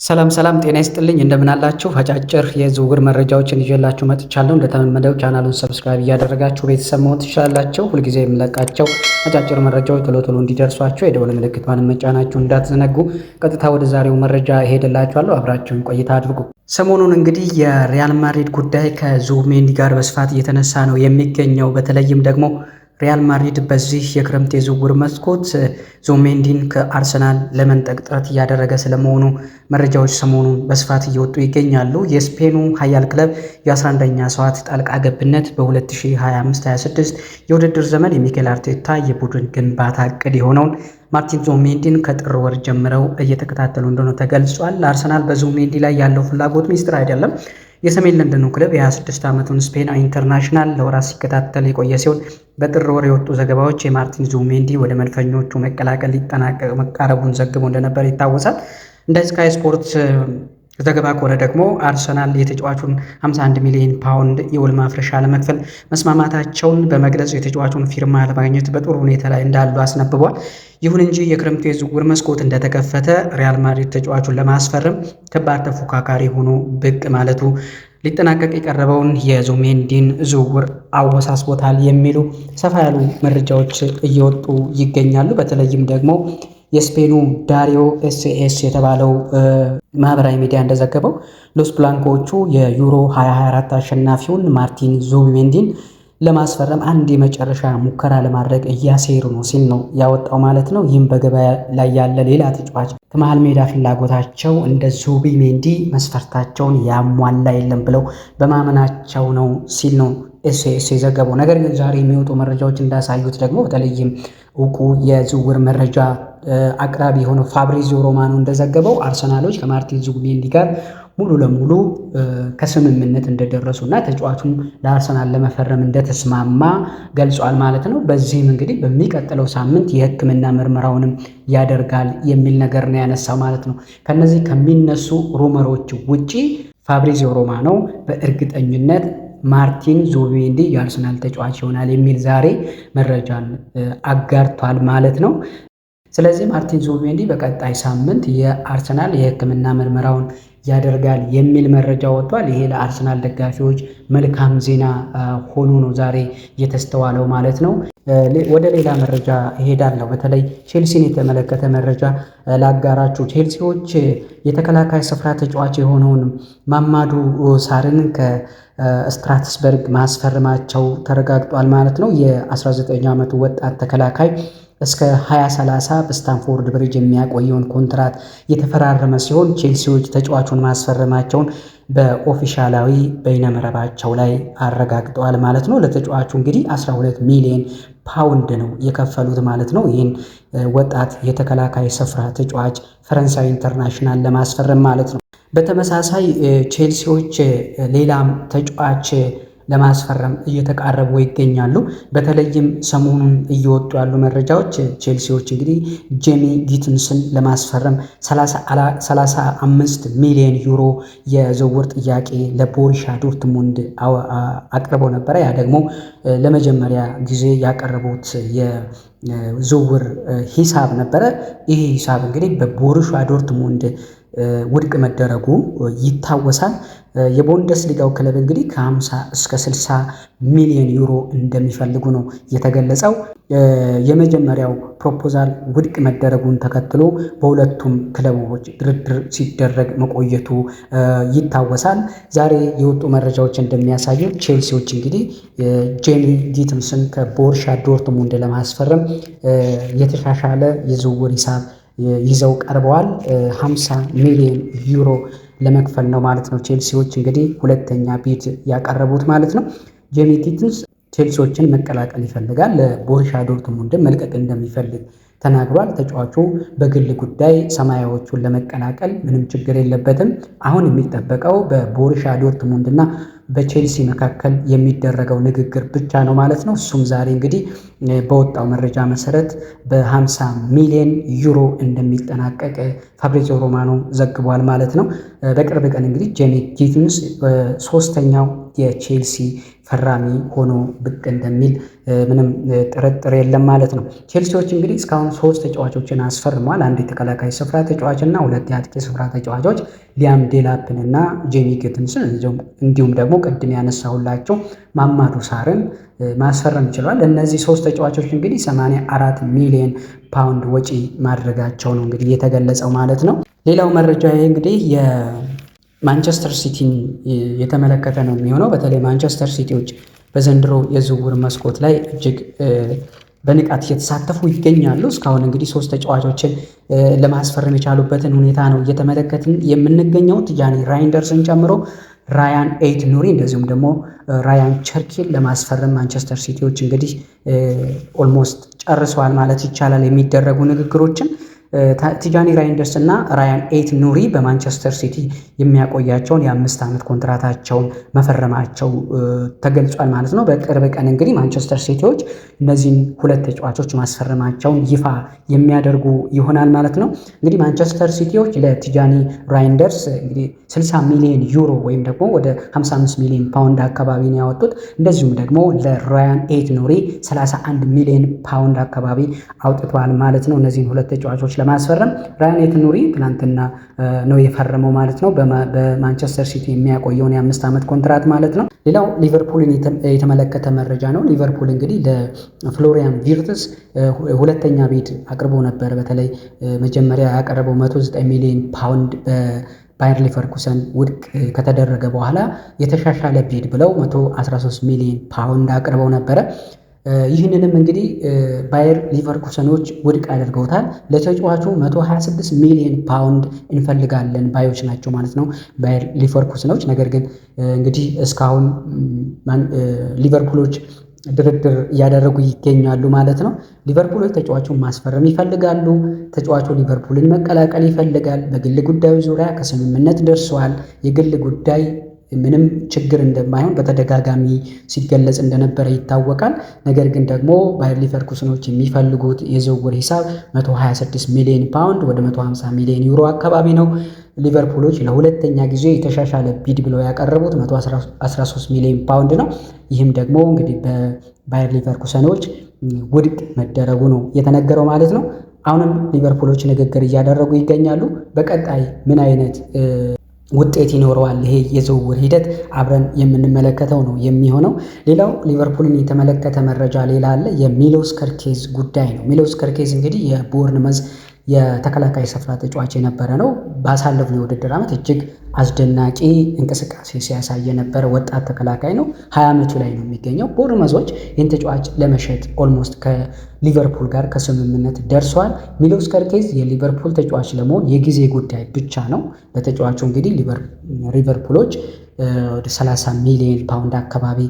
ሰላም ሰላም ጤና ይስጥልኝ እንደምን አላችሁ? አጫጭር የዝውውር መረጃዎችን ይዤላችሁ መጥቻለሁ። እንደተለመደው ቻናሉን ሰብስክራይብ እያደረጋችሁ ቤተሰብ መሆን ትችላላችሁ። ሁልጊዜ የምለቃቸው አጫጭር መረጃዎች ቶሎ ቶሎ እንዲደርሷችሁ የደወል ምልክቷን መጫናችሁ እንዳትዘነጉ። ቀጥታ ወደ ዛሬው መረጃ እሄድላችኋለሁ። አብራችሁን ቆይታ አድርጉ። ሰሞኑን እንግዲህ የሪያል ማድሪድ ጉዳይ ከዙቢሜንዲ ጋር በስፋት እየተነሳ ነው የሚገኘው። በተለይም ደግሞ ሪያል ማድሪድ በዚህ የክረምት የዝውውር መስኮት ዙቢሜንዲን ከአርሰናል ለመንጠቅ ጥረት እያደረገ ስለመሆኑ መረጃዎች ሰሞኑን በስፋት እየወጡ ይገኛሉ። የስፔኑ ኃያል ክለብ የ11ኛ ሰዓት ጣልቃ ገብነት በ2025/26 የውድድር ዘመን የሚኬል አርቴታ የቡድን ግንባታ እቅድ የሆነውን ማርቲን ዙቢሜንዲን ከጥር ወር ጀምረው እየተከታተሉ እንደሆነ ተገልጿል። አርሰናል በዙቢሜንዲ ላይ ያለው ፍላጎት ሚስጥር አይደለም። የሰሜን ለንደኑ ክለብ የ26 ዓመቱን ስፔናዊ ኢንተርናሽናል ለወራት ሲከታተል የቆየ ሲሆን በጥር ወር የወጡ ዘገባዎች የማርቲን ዙቢሜንዲ ወደ መድፈኞቹ መቀላቀል ሊጠናቀቅ መቃረቡን ዘግበው እንደነበር ይታወሳል። እንደ ስካይ ስፖርት ዘገባ ከሆነ ደግሞ አርሰናል የተጫዋቹን 51 ሚሊዮን ፓውንድ የውል ማፍረሻ ለመክፈል መስማማታቸውን በመግለጽ የተጫዋቹን ፊርማ ለማግኘት በጥሩ ሁኔታ ላይ እንዳሉ አስነብቧል። ይሁን እንጂ የክረምቱ የዝውውር መስኮት እንደተከፈተ ሪያል ማድሪድ ተጫዋቹን ለማስፈረም ከባድ ተፎካካሪ ሆኖ ብቅ ማለቱ ሊጠናቀቅ የቀረበውን የዙቢሜንዲን ዝውውር አወሳስቦታል የሚሉ ሰፋ ያሉ መረጃዎች እየወጡ ይገኛሉ። በተለይም ደግሞ የስፔኑ ዳሪዮ ኤስኤስ የተባለው ማህበራዊ ሚዲያ እንደዘገበው ሎስ ብላንኮቹ የዩሮ 2024 አሸናፊውን ማርቲን ዙቢሜንዲን ለማስፈረም አንድ የመጨረሻ ሙከራ ለማድረግ እያሴሩ ነው ሲል ነው ያወጣው ማለት ነው። ይህም በገበያ ላይ ያለ ሌላ ተጫዋች ከመሃል ሜዳ ፍላጎታቸው እንደ ዙቢሜንዲ መስፈርታቸውን ያሟላ የለም ብለው በማመናቸው ነው ሲል ነው ኤስኤስ የዘገበው። ነገር ግን ዛሬ የሚወጡ መረጃዎች እንዳሳዩት ደግሞ በተለይም እውቁ የዝውውር መረጃ አቅራቢ የሆነው ፋብሪዚዮ ሮማኖ እንደዘገበው አርሰናሎች ከማርቲን ዙቢሜንዲ ጋር ሙሉ ለሙሉ ከስምምነት እንደደረሱ እና ተጫዋቹን ለአርሰናል ለመፈረም እንደተስማማ ገልጿል ማለት ነው። በዚህም እንግዲህ በሚቀጥለው ሳምንት የሕክምና ምርመራውንም ያደርጋል የሚል ነገር ነው ያነሳው ማለት ነው። ከነዚህ ከሚነሱ ሩመሮች ውጪ ፋብሪዚዮ ሮማኖ በእርግጠኝነት ማርቲን ዙቢሜንዲ የአርሰናል ተጫዋች ይሆናል የሚል ዛሬ መረጃን አጋርቷል ማለት ነው። ስለዚህ ማርቲን ዙቢሜንዲ በቀጣይ ሳምንት የአርሰናል የሕክምና ምርመራውን ያደርጋል የሚል መረጃ ወጥቷል። ይሄ ለአርሰናል ደጋፊዎች መልካም ዜና ሆኖ ነው ዛሬ የተስተዋለው ማለት ነው። ወደ ሌላ መረጃ እሄዳለሁ። በተለይ ቼልሲን የተመለከተ መረጃ ላጋራችሁ። ቼልሲዎች የተከላካይ ስፍራ ተጫዋች የሆነውን ማማዱ ሳርን ከስትራስበርግ ማስፈረማቸው ተረጋግጧል ማለት ነው። የ19 ዓመቱ ወጣት ተከላካይ እስከ 2030 በስታንፎርድ ብሪጅ የሚያቆየውን ኮንትራት የተፈራረመ ሲሆን ቼልሲዎች ተጫዋቹን ማስፈረማቸውን በኦፊሻላዊ በይነመረባቸው ላይ አረጋግጠዋል ማለት ነው። ለተጫዋቹ እንግዲህ 12 ሚሊዮን ፓውንድ ነው የከፈሉት ማለት ነው። ይህን ወጣት የተከላካይ ስፍራ ተጫዋች ፈረንሳዊ ኢንተርናሽናል ለማስፈረም ማለት ነው። በተመሳሳይ ቼልሲዎች ሌላም ተጫዋች ለማስፈረም እየተቃረቡ ይገኛሉ። በተለይም ሰሞኑን እየወጡ ያሉ መረጃዎች ቼልሲዎች እንግዲህ ጄሚ ጊትንስን ለማስፈረም 35 ሚሊዮን ዩሮ የዝውውር ጥያቄ ለቦሩሲያ ዶርትሙንድ አቅርበው ነበረ። ያ ደግሞ ለመጀመሪያ ጊዜ ያቀረቡት የዝውውር ሂሳብ ነበረ። ይህ ሂሳብ እንግዲህ በቦሩሲያ ዶርትሙንድ ውድቅ መደረጉ ይታወሳል። የቡንደስሊጋው ክለብ እንግዲህ ከ50 እስከ 60 ሚሊዮን ዩሮ እንደሚፈልጉ ነው የተገለጸው። የመጀመሪያው ፕሮፖዛል ውድቅ መደረጉን ተከትሎ በሁለቱም ክለቦች ድርድር ሲደረግ መቆየቱ ይታወሳል። ዛሬ የወጡ መረጃዎች እንደሚያሳዩት ቼልሲዎች እንግዲህ ጄሚ ጊትንስን ከቦሩሲያ ዶርትሙንድ ለማስፈረም የተሻሻለ የዝውውር ሂሳብ ይዘው ቀርበዋል። 50 ሚሊዮን ዩሮ ለመክፈል ነው ማለት ነው። ቼልሲዎች እንግዲህ ሁለተኛ ቢድ ያቀረቡት ማለት ነው። ጄሚ ጊትንስ ቼልሲዎችን መቀላቀል ይፈልጋል። ለቦሩሲያ ዶርትሙንድን መልቀቅ እንደሚፈልግ ተናግሯል። ተጫዋቹ በግል ጉዳይ ሰማያዎቹን ለመቀላቀል ምንም ችግር የለበትም። አሁን የሚጠበቀው በቦሩሲያ ዶርትሙንድ እና በቼልሲ መካከል የሚደረገው ንግግር ብቻ ነው ማለት ነው። እሱም ዛሬ እንግዲህ በወጣው መረጃ መሰረት በ50 ሚሊዮን ዩሮ እንደሚጠናቀቅ ፋብሪዚዮ ሮማኖ ዘግቧል ማለት ነው። በቅርብ ቀን እንግዲህ ጄሚ ጊትንስ ሶስተኛው የቼልሲ ፈራሚ ሆኖ ብቅ እንደሚል ምንም ጥርጥር የለም ማለት ነው። ቼልሲዎች እንግዲህ እስካሁን 3 ተጫዋቾችን አስፈርሟል። አንድ የተከላካይ ስፍራ ተጫዋች እና 2 የአጥቂ ስፍራ ተጫዋቾች ሊያም ዴላፕን እና ጄሚ ጊትንስን እንዲሁም ደግሞ ቅድም ያነሳሁላቸው ማማዱ ሳርን ማስፈረም ችሏል። እነዚህ 3 ተጫዋቾች እንግዲህ 84 ሚሊዮን ፓውንድ ወጪ ማድረጋቸው ነው እንግዲህ የተገለጸው ማለት ነው። ሌላው መረጃ እንግዲህ ማንቸስተር ሲቲን የተመለከተ ነው የሚሆነው። በተለይ ማንቸስተር ሲቲዎች በዘንድሮ የዝውውር መስኮት ላይ እጅግ በንቃት እየተሳተፉ ይገኛሉ። እስካሁን እንግዲህ 3 ተጫዋቾችን ለማስፈረም የቻሉበትን ሁኔታ ነው እየተመለከትን የምንገኘው። ቲጃኒ ራይንደርስን ጨምሮ ራያን ኤይት ኑሪ እንደዚሁም ደግሞ ራያን ቸርኪን ለማስፈረም ማንቸስተር ሲቲዎች እንግዲህ ኦልሞስት ጨርሰዋል ማለት ይቻላል የሚደረጉ ንግግሮችን። ቲጃኒ ራይንደርስ እና ራያን ኤይት ኑሪ በማንቸስተር ሲቲ የሚያቆያቸውን የ5 ዓመት ኮንትራታቸውን መፈረማቸው ተገልጿል ማለት ነው። በቅርብ ቀን እንግዲህ ማንቸስተር ሲቲዎች እነዚህን 2 ተጫዋቾች ማስፈረማቸውን ይፋ የሚያደርጉ ይሆናል ማለት ነው። እንግዲህ ማንቸስተር ሲቲዎች ለቲጃኒ ራይንደርስ እንግዲህ 60 ሚሊዮን ዩሮ ወይም ደግሞ ወደ 55 ሚሊዮን ፓውንድ አካባቢ ነው ያወጡት። እንደዚሁም ደግሞ ለራያን ኤይት ኑሪ 31 ሚሊዮን ፓውንድ አካባቢ አውጥተዋል ማለት ነው። እነዚህን 2 ተጫዋቾች ለማስፈረም ራያን ኤይት ኑሪ ትናንትና ነው የፈረመው ማለት ነው። በማንቸስተር ሲቲ የሚያቆየውን የ5 ዓመት ኮንትራት ማለት ነው። ሌላው ሊቨርፑልን የተመለከተ መረጃ ነው። ሊቨርፑል እንግዲህ ለፍሎሪያን ቪርትስ 2ኛ ቢድ አቅርቦ ነበር። በተለይ መጀመሪያ ያቀረበው 109 ሚሊዮን ፓውንድ ባየር ሊቨርኩሰን ውድቅ ከተደረገ በኋላ የተሻሻለ ቢድ ብለው 113 ሚሊዮን ፓውንድ አቅርበው ነበረ። ይህንንም እንግዲህ ባየር ሊቨርኩሰኖች ውድቅ አድርገውታል። ለተጫዋቹ 126 ሚሊዮን ፓውንድ እንፈልጋለን ባዮች ናቸው ማለት ነው ባየር ሊቨርኩሰኖች። ነገር ግን እንግዲህ እስካሁን ሊቨርፑሎች ድርድር እያደረጉ ይገኛሉ ማለት ነው። ሊቨርፑሎች ተጫዋቹን ማስፈረም ይፈልጋሉ። ተጫዋቹ ሊቨርፑልን መቀላቀል ይፈልጋል። በግል ጉዳዩ ዙሪያ ከስምምነት ደርሰዋል። የግል ጉዳይ ምንም ችግር እንደማይሆን በተደጋጋሚ ሲገለጽ እንደነበረ ይታወቃል። ነገር ግን ደግሞ ባየር ሊቨርኩሰኖች የሚፈልጉት የዝውውር ሂሳብ 126 ሚሊዮን ፓውንድ ወደ 150 ሚሊዮን ዩሮ አካባቢ ነው። ሊቨርፑሎች ለ2ኛ ጊዜ የተሻሻለ ቢድ ብለው ያቀረቡት 113 ሚሊዮን ፓውንድ ነው። ይህም ደግሞ እንግዲህ በባየር ሊቨርኩሰኖች ውድቅ መደረጉ ነው የተነገረው ማለት ነው። አሁንም ሊቨርፑሎች ንግግር እያደረጉ ይገኛሉ። በቀጣይ ምን አይነት ውጤት ይኖረዋል ይሄ የዝውውር ሂደት አብረን የምንመለከተው ነው የሚሆነው። ሌላው ሊቨርፑልን የተመለከተ መረጃ ሌላ አለ። የሚሎስ ከርኬዝ ጉዳይ ነው። ሚሎስ ከርኬዝ እንግዲህ የቦርንመዝ የተከላካይ ስፍራ ተጫዋች የነበረ ነው። ባሳለፍነው የውድድር ዓመት እጅግ አስደናቂ እንቅስቃሴ ሲያሳይ የነበረ ወጣት ተከላካይ ነው። 20 ዓመቱ ላይ ነው የሚገኘው። ቦርንመዞች ይህን ተጫዋች ለመሸጥ ኦልሞስት ከሊቨርፑል ጋር ከስምምነት ደርሷል። ሚሎስ ከርኬዝ የሊቨርፑል ተጫዋች ለመሆን የጊዜ ጉዳይ ብቻ ነው። ለተጫዋቹ እንግዲህ ሊቨርፑሎች ወደ 30 ሚሊዮን ፓውንድ አካባቢ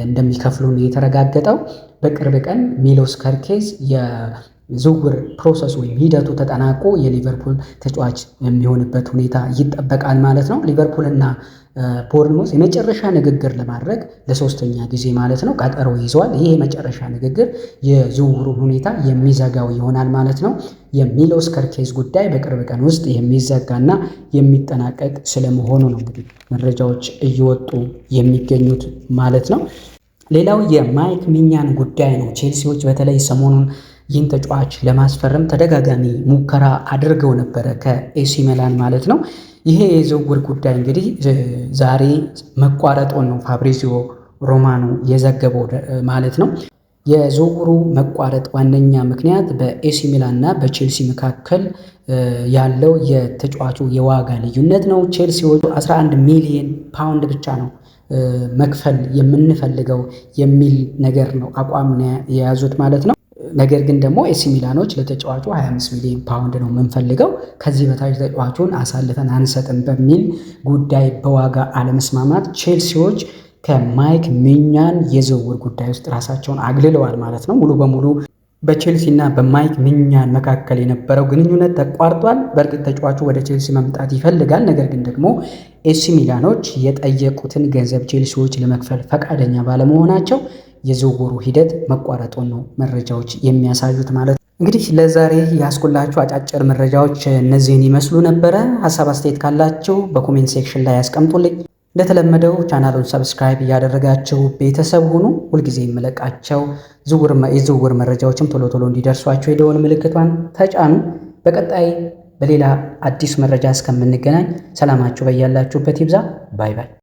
እንደሚከፍሉ ነው የተረጋገጠው። በቅርብ ቀን ሚሎስ ከርኬዝ የዝውውር ፕሮሰስ ወይም ሂደቱ ተጠናቆ የሊቨርፑል ተጫዋች የሚሆንበት ሁኔታ ይጠበቃል ማለት ነው። ሊቨርፑል እና ቦርንሞዝ የመጨረሻ ንግግር ለማድረግ ለ3ኛ ጊዜ ማለት ነው ቀጠሮ ይዘዋል። ይህ የመጨረሻ ንግግር የዝውውሩን ሁኔታ የሚዘጋው ይሆናል ማለት ነው። የሚሎስ ከርኬዝ ጉዳይ በቅርብ ቀን ውስጥ የሚዘጋና የሚጠናቀቅ ስለመሆኑ ነው እንግዲህ መረጃዎች እየወጡ የሚገኙት ማለት ነው። ሌላው የማይክ ሚኛን ጉዳይ ነው። ቼልሲዎች በተለይ ሰሞኑን ይህን ተጫዋች ለማስፈረም ተደጋጋሚ ሙከራ አድርገው ነበረ ከኤሲ ሚላን ማለት ነው። ይሄ የዝውውር ጉዳይ እንግዲህ ዛሬ መቋረጡን ነው ፋብሪዚዮ ሮማኖ የዘገበው ማለት ነው። የዝውውሩ መቋረጥ ዋነኛ ምክንያት በኤሲ ሚላን እና በቼልሲ መካከል ያለው የተጫዋቹ የዋጋ ልዩነት ነው። ቼልሲዎቹ 11 ሚሊዮን ፓውንድ ብቻ ነው መክፈል የምንፈልገው የሚል ነገር ነው አቋም የያዙት ማለት ነው። ነገር ግን ደግሞ ኤሲ ሚላኖች ለተጫዋቹ 25 ሚሊዮን ፓውንድ ነው የምንፈልገው፣ ከዚህ በታች ተጫዋቹን አሳልፈን አንሰጥም በሚል ጉዳይ በዋጋ አለመስማማት ቼልሲዎች ከማይክ ሚኛን የዝውውር ጉዳይ ውስጥ ራሳቸውን አግልለዋል ማለት ነው። ሙሉ በሙሉ በቼልሲ እና በማይክ ሚኛን መካከል የነበረው ግንኙነት ተቋርጧል። በእርግጥ ተጫዋቹ ወደ ቼልሲ መምጣት ይፈልጋል። ነገር ግን ደግሞ ኤሲ ሚላኖች የጠየቁትን ገንዘብ ቼልሲዎች ለመክፈል ፈቃደኛ ባለመሆናቸው የዝውውሩ ሂደት መቋረጡን ነው መረጃዎች የሚያሳዩት ማለት ነው። እንግዲህ ለዛሬ ያስኩላችሁ አጫጭር መረጃዎች እነዚህን ይመስሉ ነበረ። ሀሳብ አስተያየት ካላችሁ በኮሜንት ሴክሽን ላይ ያስቀምጡልኝ። እንደተለመደው ቻናሉን ሰብስክራይብ እያደረጋችሁ ቤተሰብ ሁኑ። ሁልጊዜ የምለቃቸው የዝውውር መረጃዎችም ቶሎ ቶሎ እንዲደርሷችሁ የደወል ምልክቷን ተጫኑ። በቀጣይ በሌላ አዲስ መረጃ እስከምንገናኝ ሰላማችሁ በያላችሁበት ይብዛ። ባይ ባይ።